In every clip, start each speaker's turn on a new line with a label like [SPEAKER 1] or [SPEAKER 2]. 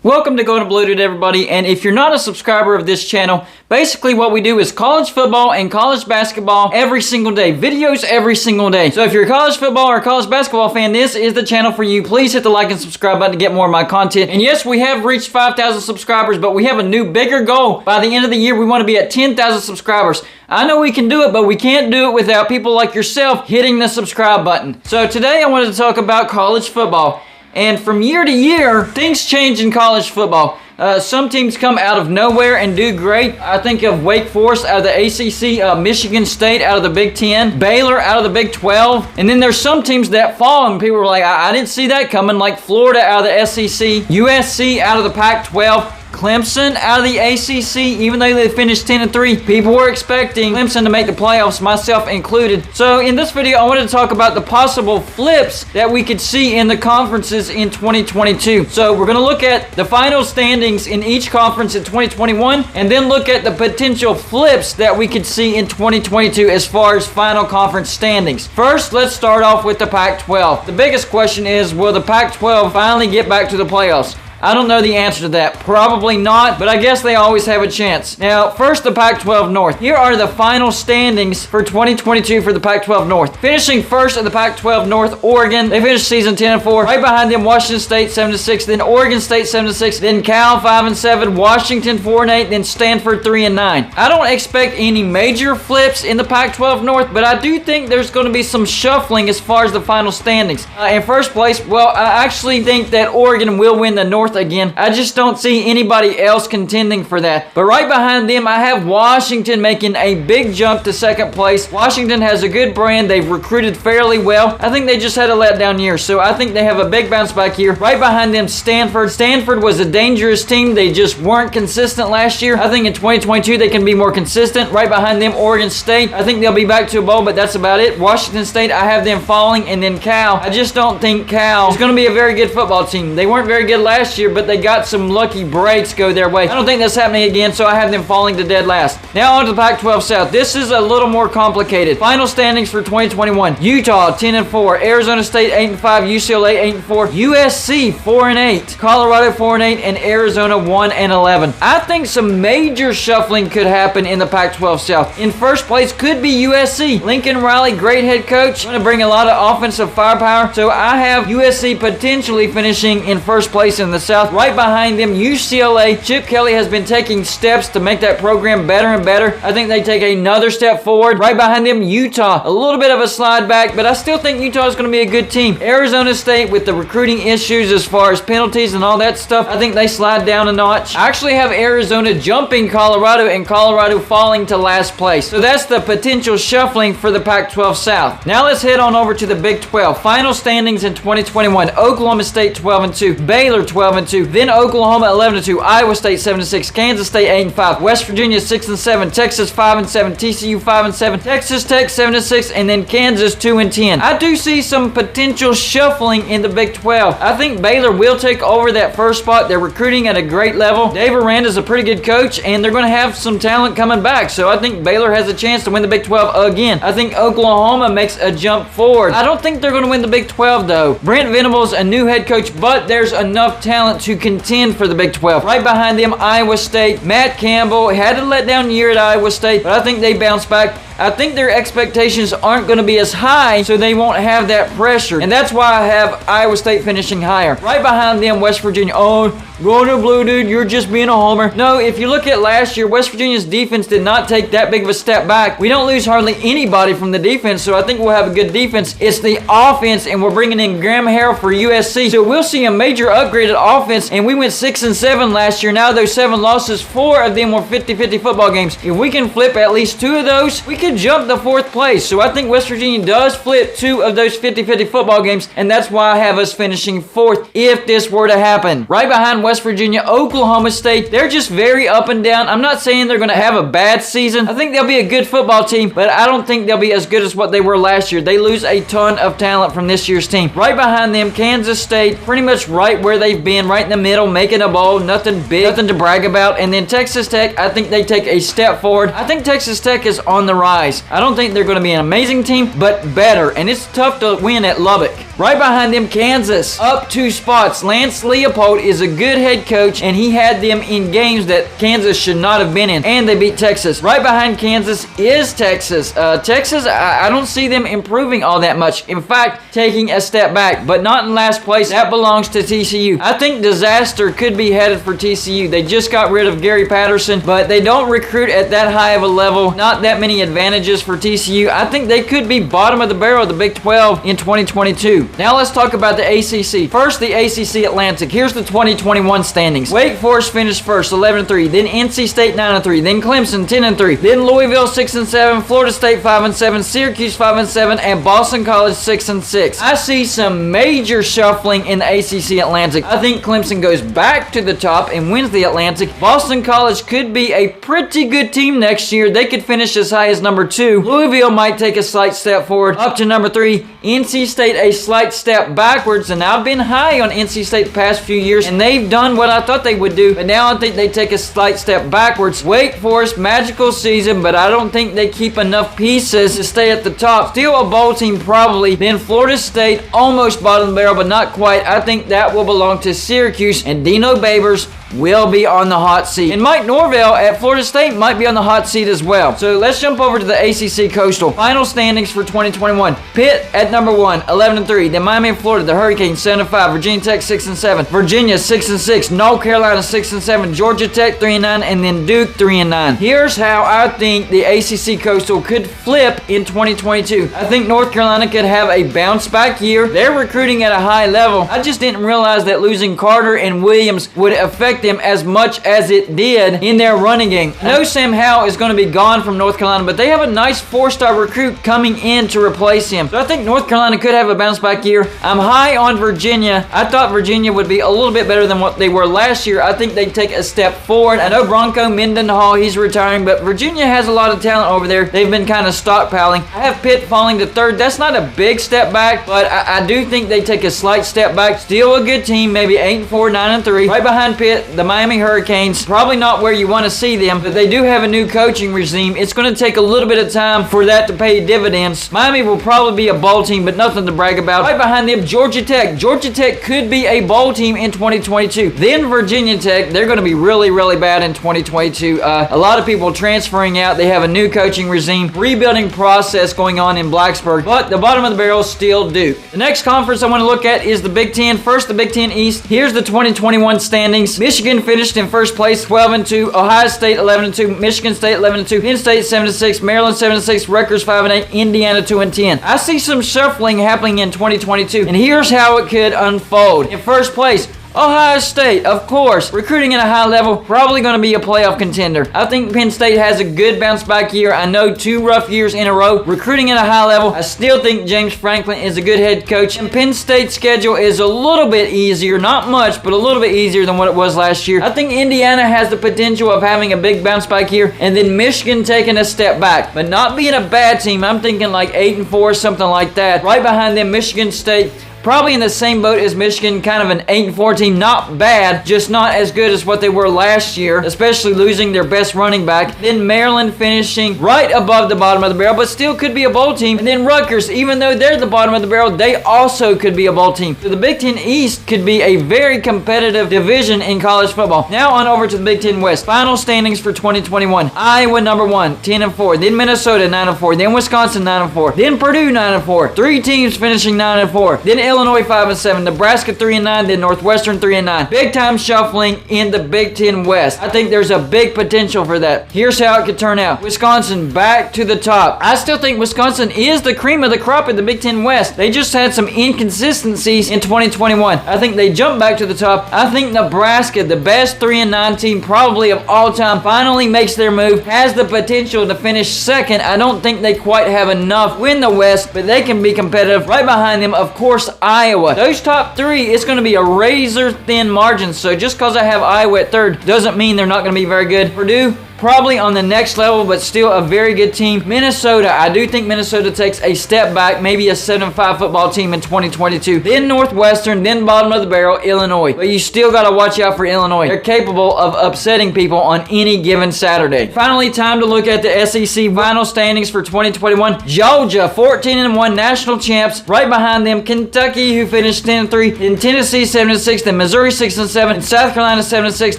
[SPEAKER 1] Welcome to Golden Blued, everybody, and if you're not a subscriber of this channel, basically what we do is college football and college basketball every single day. Videos every single day. So if you're a college football or college basketball fan, this is the channel for you. Please hit the like and subscribe button to get more of my content. And yes, we have reached 5,000 subscribers, but we have a new, bigger goal. By the end of the year, we want to be at 10,000 subscribers. I know we can do it, but we can't do it without people like yourself hitting the subscribe button. So today I wanted to talk about college football. And from year to year, things change in college football. Some teams come out of nowhere and do great. I think of Wake Forest out of the ACC, Michigan State out of the Big 10, Baylor out of the Big 12. And then there's some teams that fall and people are like, I didn't see that coming, like Florida out of the SEC, USC out of the Pac12. Clemson out of the ACC, even though they finished 10-3, people were expecting Clemson to make the playoffs, myself included. So in this video, I wanted to talk about the possible flips that we could see in the conferences in 2022. So we're going to look at the final standings in each conference in 2021, and then look at the potential flips that we could see in 2022 as far as final conference standings. First, let's start off with the Pac-12. The biggest question is, will the Pac-12 finally get back to the playoffs? I don't know the answer to that. Probably not, but I guess they always have a chance. Now, first, the Pac12 North. Here are the final standings for 2022 for the Pac12 North. Finishing first in the Pac12 North, Oregon. They finished season 10-4. Right behind them, Washington State 7-6, then Oregon State 7-6, then Cal 5-7, Washington 4-8, then Stanford 3-9. I don't expect any major flips in the Pac12 North, but I do think there's going to be some shuffling as far as the final standings. In first place, well, I actually think that Oregon will win the North again. I just don't see anybody else contending for that. But right behind them, I have Washington making a big jump to second place. Washington has a good brand. They've recruited fairly well. I think they just had a letdown year, so I think they have a big bounce back year. Right behind them, Stanford. Stanford was a dangerous team. They just weren't consistent last year. I think in 2022 they can be more consistent. Right behind them, Oregon State. I think they'll be back to a bowl, but that's about it. Washington State, I have them falling, and then Cal. I just don't think Cal is going to be a very good football team. They weren't very good last year, but they got some lucky breaks go their way. I don't think that's happening again, so I have them falling to dead last. Now on to the Pac12 South. This is a little more complicated. Final standings for 2021. Utah 10-4, Arizona State 8-5, UCLA 8-4, USC 4-8, Colorado 4-8, and Arizona 1-11. I think some major shuffling could happen in the Pac12 South. In first place could be USC. Lincoln Riley, great head coach, going to bring a lot of offensive firepower. So I have USC potentially finishing in first place in the South. Right behind them, UCLA. Chip Kelly has been taking steps to make that program better and better. I think they take another step forward. Right behind them, Utah. A little bit of a slide back, but I still think Utah is going to be a good team. Arizona State, with the recruiting issues as far as penalties and all that stuff, I think they slide down a notch. I actually have Arizona jumping Colorado and Colorado falling to last place. So that's the potential shuffling for the Pac-12 South. Now let's head on over to the Big 12. Final standings in 2021. Oklahoma State 12-2, Baylor 12-2, then Oklahoma 11-2, Iowa State 7-6, Kansas State 8-5, West Virginia 6-7, Texas 5-7, TCU 5-7, Texas Tech 7-6, and then Kansas 2-10. I do see some potential shuffling in the Big 12. I think Baylor will take over that first spot. They're recruiting at a great level. Dave Aranda's a pretty good coach, and they're going to have some talent coming back. So I think Baylor has a chance to win the Big 12 again. I think Oklahoma makes a jump forward. I don't think they're going to win the Big 12 though. Brent Venables, a new head coach, but there's enough talent to contend for the Big 12. Right behind them, Iowa State. Matt Campbell had a letdown year at Iowa State, but I think they bounce back. I think their expectations aren't going to be as high, so they won't have that pressure. And that's why I have Iowa State finishing higher. Right behind them, West Virginia. Oh, Golden Blue, dude, you're just being a homer. No, if you look at last year, West Virginia's defense did not take that big of a step back. We don't lose hardly anybody from the defense, so I think we'll have a good defense. It's the offense, and we're bringing in Graham Harrell for USC. So we'll see a major upgraded offense, and we went 6-7 last year. Now those 7 losses, 4 of them were 50-50 football games. If we can flip at least 2 of those, we could jump to 4th place. So I think West Virginia does flip 2 of those 50-50 football games, and that's why I have us finishing 4th if this were to happen. Right behind West Virginia, Oklahoma State. They're just very up and down. I'm not saying they're going to have a bad season. I think they'll be a good football team, but I don't think they'll be as good as what they were last year. They lose a ton of talent from this year's team. Right behind them, Kansas State, pretty much right where they've been, right in the middle, making a bowl, nothing big, nothing to brag about. And then Texas Tech, I think they take a step forward. I think Texas Tech is on the rise. I don't think they're going to be an amazing team, but better. And it's tough to win at Lubbock. Right behind them, Kansas, up 2 spots. Lance Leopold is a good head coach, and he had them in games that Kansas should not have been in, and they beat Texas. Right behind Kansas is Texas. Texas, I don't see them improving all that much. In fact, taking a step back, but not in last place. That belongs to TCU. I think disaster could be headed for TCU. They just got rid of Gary Patterson, but they don't recruit at that high of a level. Not that many advantages for TCU. I think they could be bottom of the barrel of the Big 12 in 2022. Now let's talk about the ACC. First, the ACC Atlantic. Here's the 2021 standings. Wake Forest finished first, 11-3. Then NC State 9-3. Then Clemson 10-3. Then Louisville 6-7. Florida State 5-7. Syracuse 5-7, and Boston College 6-6. I see some major shuffling in the ACC Atlantic. I think Clemson goes back to the top and wins the Atlantic. Boston College could be a pretty good team next year. They could finish as high as number 2. Louisville might take a slight step forward up to number 3. NC State a slight step backwards, and I've been high on NC State the past few years, and they've done what I thought they would do, but now I think they take a slight step backwards. Wake Forest, magical season, but I don't think they keep enough pieces to stay at the top. Still a bowl team probably. Then Florida State, almost bottom of the barrel, but not quite. I think that will belong to Syracuse, and Dino Babers will be on the hot seat. And Mike Norvell at Florida State might be on the hot seat as well. So let's jump over to the ACC Coastal. Final standings for 2021. Pitt at number 1, 11-3. Then Miami and Florida, the Hurricanes 7-5. Virginia Tech 6-7. Virginia 6-6. North Carolina 6-7. Georgia Tech 3-9, and then Duke 3-9. Here's how I think the ACC Coastal could flip in 2022. I think North Carolina could have a bounce back year. They're recruiting at a high level. I just didn't realize that losing Carter and Williams would affect them as much as it did in their running game. I know Sam Howell is going to be gone from North Carolina, but they have a nice 4-star recruit coming in to replace him. So I think North Carolina could have a bounce back year. I'm high on Virginia. I thought Virginia would be a little bit better than what they were last year. I think they'd take a step forward. I know Bronco Mendenhall, he's retiring, but Virginia has a lot of talent over there. They've been kind of stockpiling. I have Pitt falling to 3rd. That's not a big step back, but I do think they take a slight step back. Still a good team, maybe 8-4, 9-3. Right behind Pitt, the Miami Hurricanes. Probably not where you want to see them, but they do have a new coaching regime. It's going to take a little bit of time for that to pay dividends. Miami will probably be a bowl team, but nothing to brag about. Right behind them, Georgia Tech. Georgia Tech could be a bowl team in 2022. Then Virginia Tech. They're going to be really, really bad in 2022. A lot of people transferring out. They have a new coaching regime, rebuilding process going on in Blacksburg, but the bottom of the barrel is still Duke. The next conference I want to look at is the Big Ten. First, the Big Ten East. Here's the 2021 standings. Michigan finished in first place, 12-2. Ohio State 11-2. Michigan State 11-2. Penn State 7-6. Maryland 7-6. Rutgers 5-8. Indiana 2-10. I see some shuffling happening in 2022, and here's how it could unfold. In first place, Ohio State, of course, recruiting at a high level, probably going to be a playoff contender. I think Penn State has a good bounce back year. I know 2 rough years in a row, recruiting at a high level. I still think James Franklin is a good head coach, and Penn State's schedule is a little bit easier, not much, but a little bit easier than what it was last year. I think Indiana has the potential of having a big bounce back year, and then Michigan taking a step back, but not being a bad team. I'm thinking like 8-4, something like that. Right behind them, Michigan State, probably in the same boat as Michigan, kind of an 8-4 team. Not bad, just not as good as what they were last year, especially losing their best running back. Then Maryland finishing right above the bottom of the barrel, but still could be a bowl team. And then Rutgers, even though they're the bottom of the barrel, they also could be a bowl team. So the Big Ten East could be a very competitive division in college football. Now on over to the Big Ten West. Final standings for 2021. Iowa number 1, 10-4. Then Minnesota 9-4. Then Wisconsin 9-4. Then Purdue 9-4. 3 teams finishing 9-4. Then Illinois 5-7, Nebraska 3-9, then Northwestern 3-9. Big time shuffling in the Big Ten West. I think there's a big potential for that. Here's how it could turn out. Wisconsin back to the top. I still think Wisconsin is the cream of the crop in the Big Ten West. They just had some inconsistencies in 2021. I think they jumped back to the top. I think Nebraska, the best 3-9 team probably of all time, finally makes their move, has the potential to finish second. I don't think they quite have enough to win the West, but they can be competitive. Right behind them, of course, Iowa. Those top 3, it's going to be a razor thin margin. So just because I have Iowa at 3rd doesn't mean they're not going to be very good. Purdue, probably on the next level, but still a very good team. Minnesota, I do think Minnesota takes a step back, maybe a 7-5 football team in 2022. Then Northwestern, then bottom of the barrel, Illinois. But you still got to watch out for Illinois. They're capable of upsetting people on any given Saturday. Finally, time to look at the SEC final standings for 2021. Georgia, 14-1 national champs. Right behind them, Kentucky, who finished 10-3. Then Tennessee, 7-6. Then Missouri, 6-7. And South Carolina, 7-6.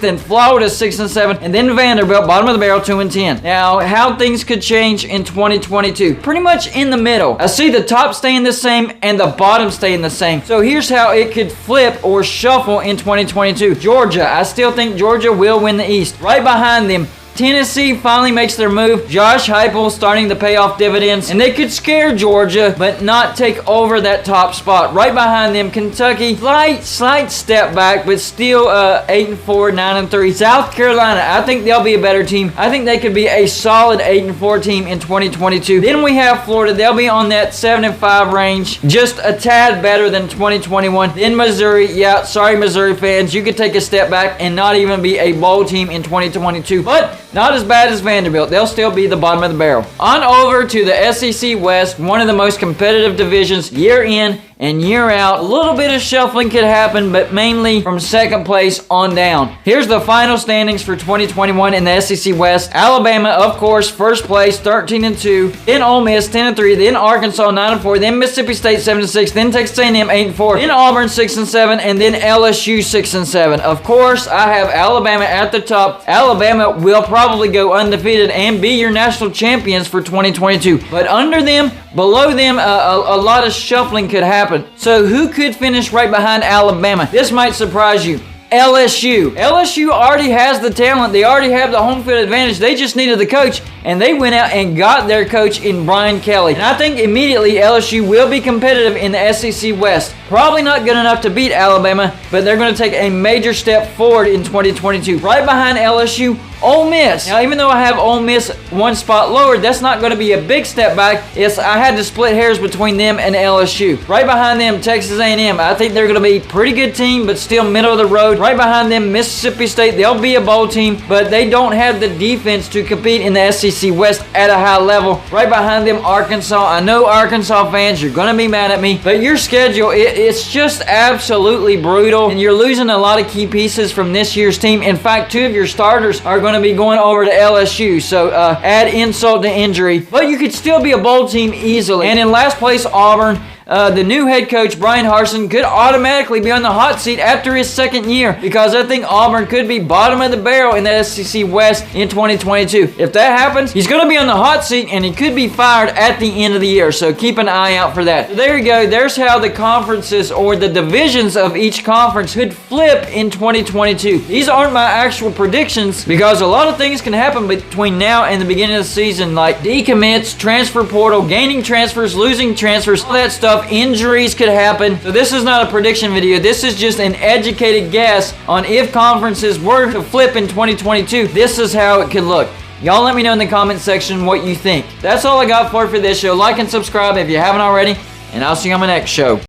[SPEAKER 1] Then Florida, 6-7. And then Vanderbilt, bottom of the barrel, 2-10. Now, how things could change in 2022? Pretty much in the middle. I see the top staying the same and the bottom staying the same. So here's how it could flip or shuffle in 2022. Georgia, I still think Georgia will win the East. Right behind them, Tennessee finally makes their move. Josh Heupel starting to pay off dividends, and they could scare Georgia, but not take over that top spot. Right behind them, Kentucky, slight step back, but still 8-4, 9-3. South Carolina, I think they'll be a better team. I think they could be a solid 8-4 team in 2022. Then we have Florida. They'll be on that 7-5 range, just a tad better than 2021. Then Missouri, yeah, sorry Missouri fans, you could take a step back and not even be a bowl team in 2022, but not as bad as Vanderbilt. They'll still be the bottom of the barrel. On over to the SEC West, one of the most competitive divisions year in and year out. A little bit of shuffling could happen, but mainly from second place on down. Here's the final standings for 2021 in the SEC West. Alabama, of course, first place, 13-2. Then Ole Miss, 10-3. Then Arkansas, 9-4. Then Mississippi State, 7-6. Then Texas A&M, 8-4. Then Auburn, 6-7. And then LSU, 6-7. Of course, I have Alabama at the top. Alabama will probably go undefeated and be your national champions for 2022. But under them, below them, a lot of shuffling could happen. So who could finish right behind Alabama? This might surprise you. LSU. LSU already has the talent. They already have the home field advantage. They just needed the coach, and they went out and got their coach in Brian Kelly. And I think immediately LSU will be competitive in the SEC West. Probably not good enough to beat Alabama, but they're going to take a major step forward in 2022. Right behind LSU, Ole Miss. Now, even though I have Ole Miss one spot lower, that's not going to be a big step back. I had to split hairs between them and LSU. Right behind them, Texas A&M. I think they're going to be a pretty good team, but still middle of the road. Right behind them, Mississippi State. They'll be a bowl team, but they don't have the defense to compete in the SEC West at a high level. Right behind them, Arkansas. I know Arkansas fans, you're going to be mad at me, but your schedule, it's just absolutely brutal, and you're losing a lot of key pieces from this year's team. In fact, 2 of your starters are going to be going over to LSU, so add insult to injury. But you could still be a bowl team easily. And in last place, Auburn. The new head coach, Brian Harsin, could automatically be on the hot seat after his second year, because I think Auburn could be bottom of the barrel in the SEC West in 2022. If that happens, he's going to be on the hot seat, and he could be fired at the end of the year, so keep an eye out for that. So there you go. There's how the conferences or the divisions of each conference could flip in 2022. These aren't my actual predictions, because a lot of things can happen between now and the beginning of the season, like decommits, transfer portal, gaining transfers, losing transfers, all that stuff. Injuries could happen. So this is not a prediction video. This is just an educated guess on if conferences were to flip in 2022. This is how it could look. Y'all let me know in the comment section what you think. That's all I got for this show. Like and subscribe if you haven't already, and I'll see you on my next show.